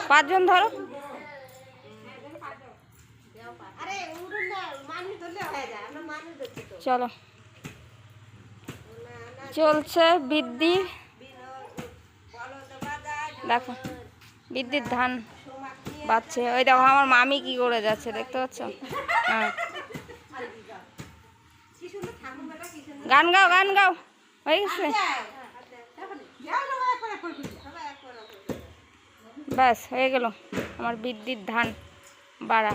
পাঁচজন ধরো। চলো চলছে বৃদ্ধি, দেখো বৃদ্ধির ধান বাচ্ছে। ওই দেখো আমার মামি কি করে যাচ্ছে দেখতে পাচ্ছ। হ্যাঁ গান গাও গান গাও, হয়ে গেছে ব্যাস হয়ে গেল আমার বৃদ্ধির ধান বাড়া।